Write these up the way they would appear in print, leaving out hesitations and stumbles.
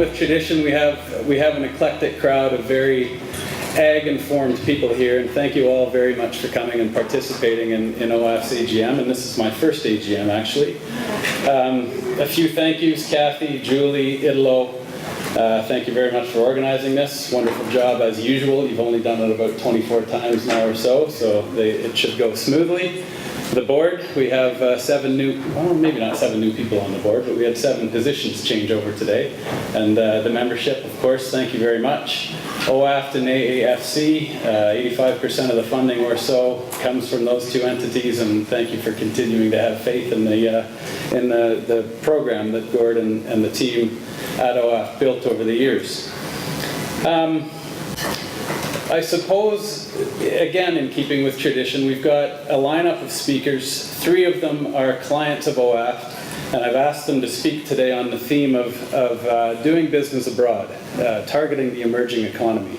with tradition, we have an eclectic crowd of very ag-informed people here, and thank you all very much for coming and participating in OAFT's AGM, and this is my first AGM actually. A few thank yous, Kathy, Julie, Idolo. Thank you very much for organizing this. Wonderful job as usual. You've only done it about 24 times now or so, it should go smoothly. The board, we have 7 new, well, maybe not 7 new people on the board, but we had 7 positions change over today. And the membership, of course, thank you very much. OAFT and AAFC, 85% of the funding or so comes from those 2 entities, and thank you for continuing to have faith in the program that Gordon and the team at OAFT built over the years. I suppose, again, in keeping with tradition, we've got a lineup of speakers. 3 of them are clients of OAFT, and I've asked them to speak today on the theme of doing business abroad, targeting the emerging economy.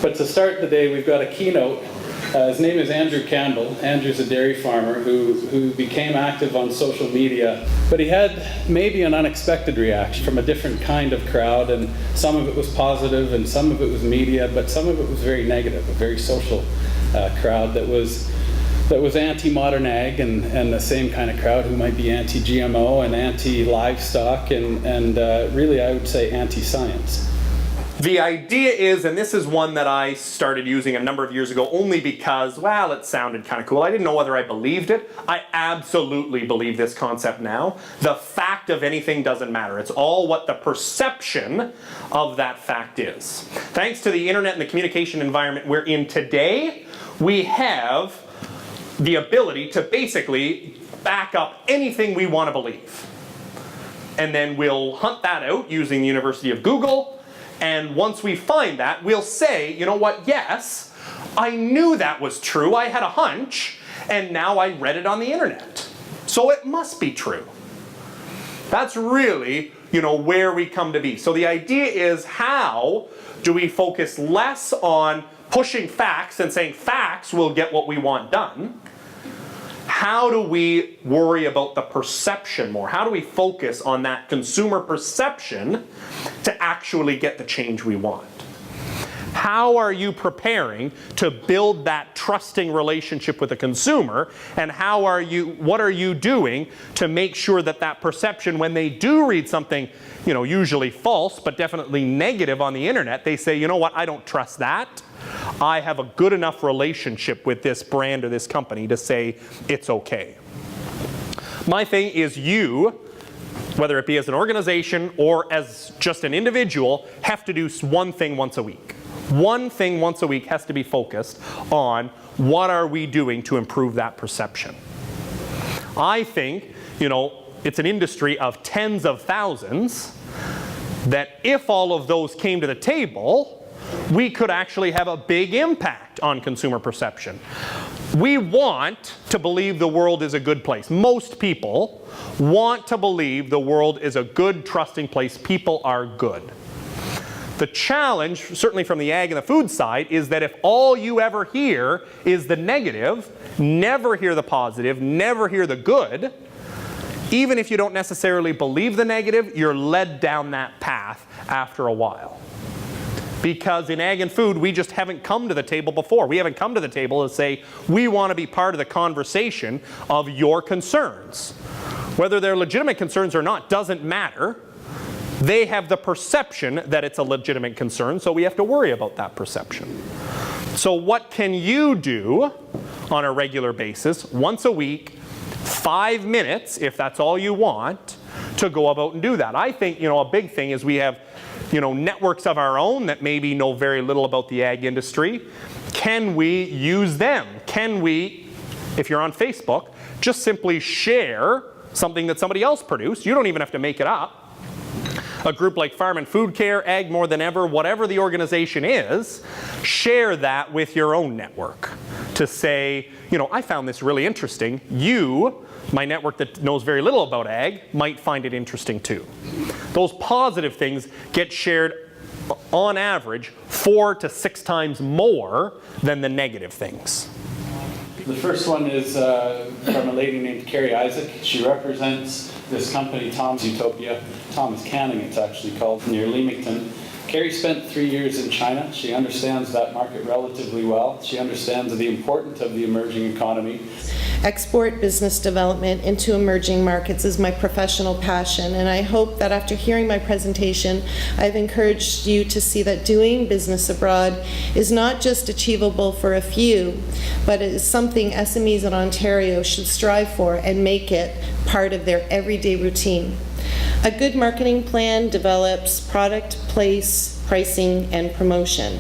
But to start the day, we've got a keynote. His name is Andrew Campbell. Andrew's a dairy farmer who became active on social media, but he had maybe an unexpected reaction from a different kind of crowd, and some of it was positive and some of it was media, but some of it was very negative, a very social crowd that was anti-modern ag, and the same kind of crowd who might be anti-GMO and anti-livestock and really I would say anti-science. The idea is, and this is one that I started using a number of years ago only because, well, it sounded kind of cool. I didn't know whether I believed it. I absolutely believe this concept now. The fact of anything doesn't matter. It's all what the perception of that fact is. Thanks to the internet and the communication environment we're in today, we have the ability to basically back up anything we want to believe. And then we'll hunt that out using the University of Google. And once we find that, we'll say, you know what, yes, I knew that was true. I had a hunch, and now I read it on the internet. So it must be true. That's really, where we come to be. So the idea is, how do we focus less on pushing facts and saying facts will get what we want done? How do we worry about the perception more? How do we focus on that consumer perception to actually get the change we want? How are you preparing to build that trusting relationship with the consumer, and what are you doing to make sure that that perception, when they do read something, usually false, but definitely negative on the internet, they say, you know what, I don't trust that. I have a good enough relationship with this brand or this company to say it's okay. My thing is, you, whether it be as an organization or as just an individual, have to do one thing once a week. One thing once a week has to be focused on what are we doing to improve that perception. I think, it's an industry of tens of thousands, that if all of those came to the table, we could actually have a big impact on consumer perception. We want to believe the world is a good place. Most people want to believe the world is a good, trusting place. People are good. The challenge, certainly from the ag and the food side, is that if all you ever hear is the negative, never hear the positive, never hear the good, even if you don't necessarily believe the negative, you're led down that path after a while. Because in ag and food, we just haven't come to the table before. We haven't come to the table to say, we want to be part of the conversation of your concerns. Whether they're legitimate concerns or not doesn't matter. They have the perception that it's a legitimate concern, so we have to worry about that perception. So what can you do on a regular basis, once a week, 5 minutes, if that's all you want, to go about and do that? I think, a big thing is we have networks of our own that maybe know very little about the ag industry. Can we use them? Can we, if you're on Facebook, just simply share something that somebody else produced? You don't even have to make it up. A group like Farm and Food Care, Ag More Than Ever, whatever the organization is, share that with your own network to say, I found this really interesting. You, my network that knows very little about ag, might find it interesting too. Those positive things get shared on average 4 to 6 times more than the negative things. The first one is from a lady named Carrie Izsak. She represents this company, Zootopia. Tom is Canning, it's actually called, near Leamington. Carrie spent 3 years in China. She understands that market relatively well. She understands the importance of the emerging economy. Export business development into emerging markets is my professional passion, and I hope that after hearing my presentation, I've encouraged you to see that doing business abroad is not just achievable for a few, but it is something SMEs in Ontario should strive for and make it part of their everyday routine. A good marketing plan develops product, place, pricing, and promotion.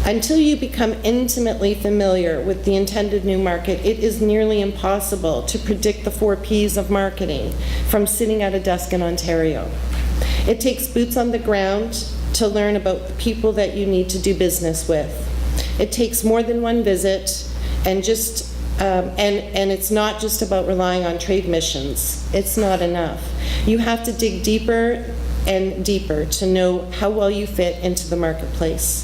Until you become intimately familiar with the intended new market, it is nearly impossible to predict the 4 Ps of marketing from sitting at a desk in Ontario. It takes boots on the ground to learn about the people that you need to do business with. It takes more than one visit, and it's not just about relying on trade missions. It's not enough. You have to dig deeper and deeper to know how well you fit into the marketplace.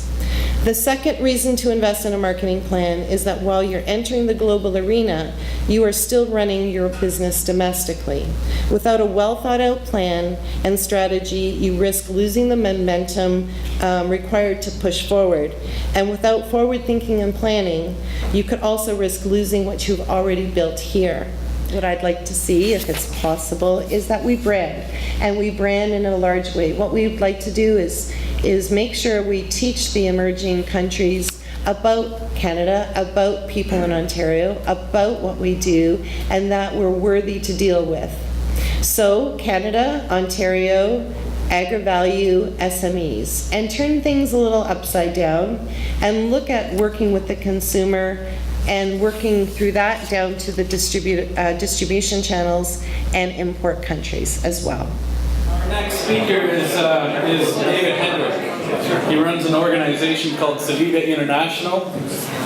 The second reason to invest in a marketing plan is that while you're entering the global arena, you are still running your business domestically. Without a well-thought-out plan and strategy, you risk losing the momentum required to push forward. And without forward thinking and planning, you could also risk losing what you've already built here. What I'd like to see, if it's possible, is that we brand, and we brand in a large way. What we'd like to do is make sure we teach the emerging countries about Canada, about people in Ontario, about what we do, and that we're worthy to deal with. So Canada, Ontario, AgriValue, SMEs, and turn things a little upside down and look at working with the consumer and working through that down to the distribution channels and import countries as well. Our next speaker is David Hendrick. He runs an organization called Savita International,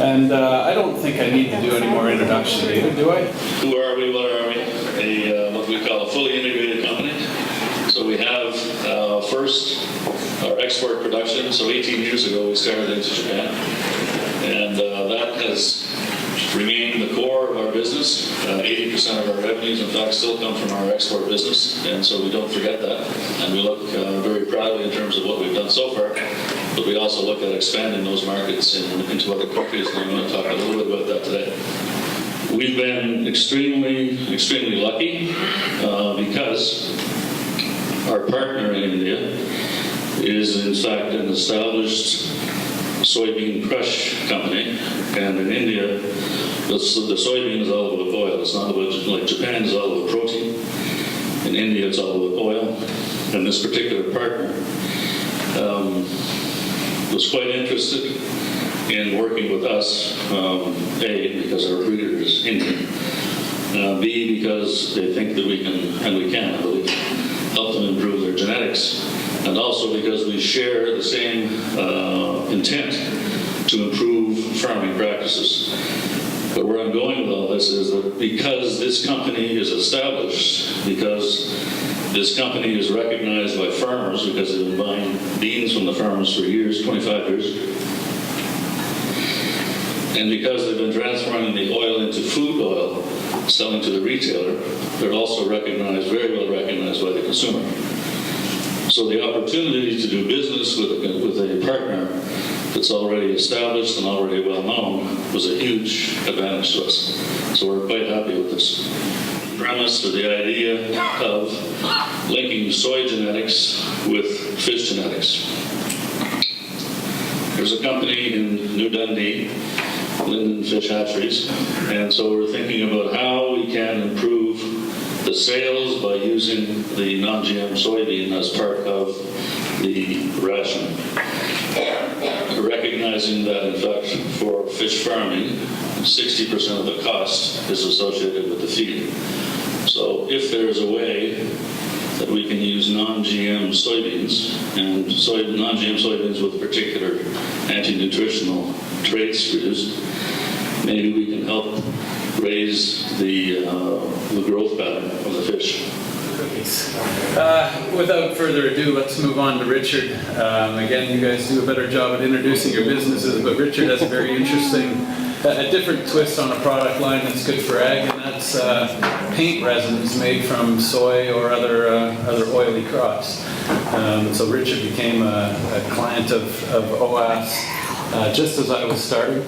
and I don't think I need to do any more introduction, David, do I? Who are we? What are we? What we call a fully integrated company. So we have first our export production. So 18 years ago we started into Japan, and that has remained the core of our business. 80% of our revenues, in fact, still come from our export business, and so we don't forget that. And we look very proudly in terms of what we've done so far, but we also look at expanding those markets into other countries, and I'm going to talk a little bit about that today. We've been extremely, extremely lucky because our partner in India is, in fact, an established soybean crush company, and in India, the soybean is all about oil. It's not about, like Japan is all about protein. In India, it's all about oil. And this particular partner was quite interested in working with us, A, because our breeder is Indian, B, because they think that we can, and we can, I believe, help them improve their genetics, and also because we share the same intent to improve farming practices. But where I'm going with all this is that because this company is established, because this company is recognized by farmers, because they've been buying beans from the farmers for years, 25 years, and because they've been transforming the oil into food oil, selling to the retailer, they're also recognized, very well recognized by the consumer. So the opportunity to do business with a partner that's already established and already well known was a huge advantage to us. So we're quite happy with this. The premise or the idea of linking soy genetics with fish genetics. There's a company in New Dundee, Linden Fish Hatcheries, and so we're thinking about how we can improve the sales by using the non-GM soybean as part of the ration. Recognizing that, in fact, for fish farming, 60% of the cost is associated with the feed. So if there's a way that we can use non-GM soybeans, and non-GM soybeans with particular anti-nutritional traits used, maybe we can help raise the growth pattern of the fish. Without further ado, let's move on to Richard. Again, you guys do a better job at introducing your businesses, but Richard has a very interesting a different twist on a product line that's good for ag, and that's paint resins made from soy or other oily crops. So Richard became a client of OAFT just as I was starting.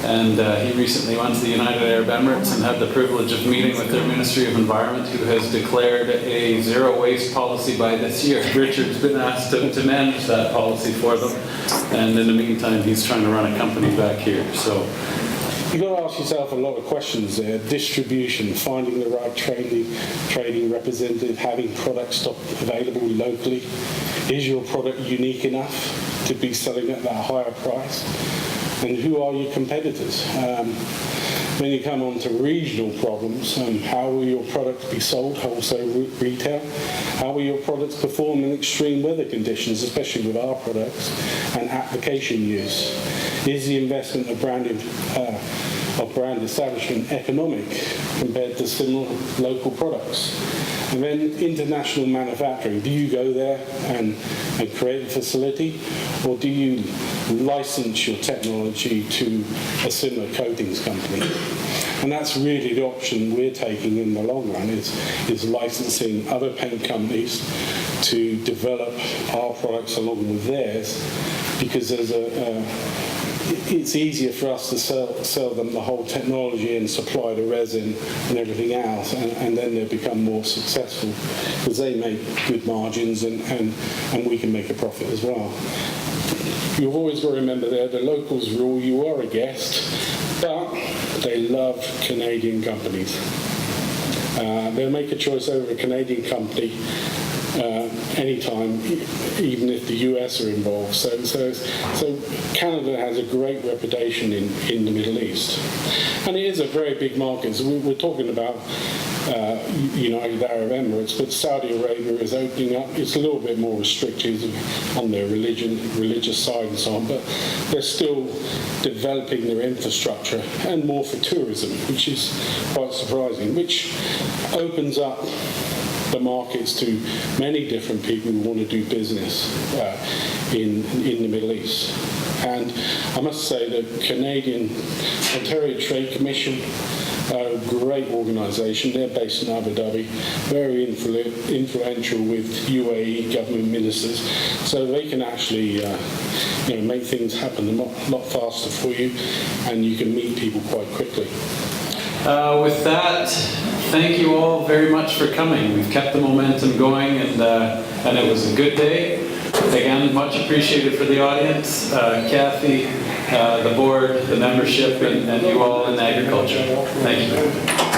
And he recently went to the United Arab Emirates and had the privilege of meeting with their Ministry of Environment, who has declared a zero waste policy by this year. Richard's been asked to manage that policy for them, and in the meantime he's trying to run a company back here. So you've got to ask yourself a lot of questions there. Distribution, finding the right trading representative, having product stock available locally. Is your product unique enough to be selling at that higher price? And who are your competitors? When you come on to regional problems, how will your products be sold, wholesale, retail? How will your products perform in extreme weather conditions, especially with our products, and application use? Is the investment of brand establishment economic compared to similar local products? And then international manufacturing. Do you go there and create a facility, or do you license your technology to a similar coatings company? And that's really the option we're taking in the long run, is licensing other paint companies to develop our products along with theirs, because there's it's easier for us to sell them the whole technology and supply the resin and everything else, and then they become more successful because they make good margins, and we can make a profit as well. You've always got to remember there, the locals rule. You are a guest, but they love Canadian companies. They'll make a choice over a Canadian company anytime, even if the US are involved. So Canada has a great reputation in the Middle East, and it is a very big market. So we're talking about United Arab Emirates, but Saudi Arabia is opening up. It's a little bit more restrictive on their religious side and so on, but they're still developing their infrastructure and more for tourism, which is quite surprising, which opens up the markets to many different people who want to do business in the Middle East. And I must say that Ontario Trade Commission, a great organisation. They're based in Abu Dhabi, very influential with UAE government ministers, so they can actually make things happen a lot faster for you, and you can meet people quite quickly. With that, thank you all very much for coming. We've kept the momentum going, and it was a good day. Again, much appreciated for the audience, Kathy, the board, the membership, and you all in agriculture. Thank you.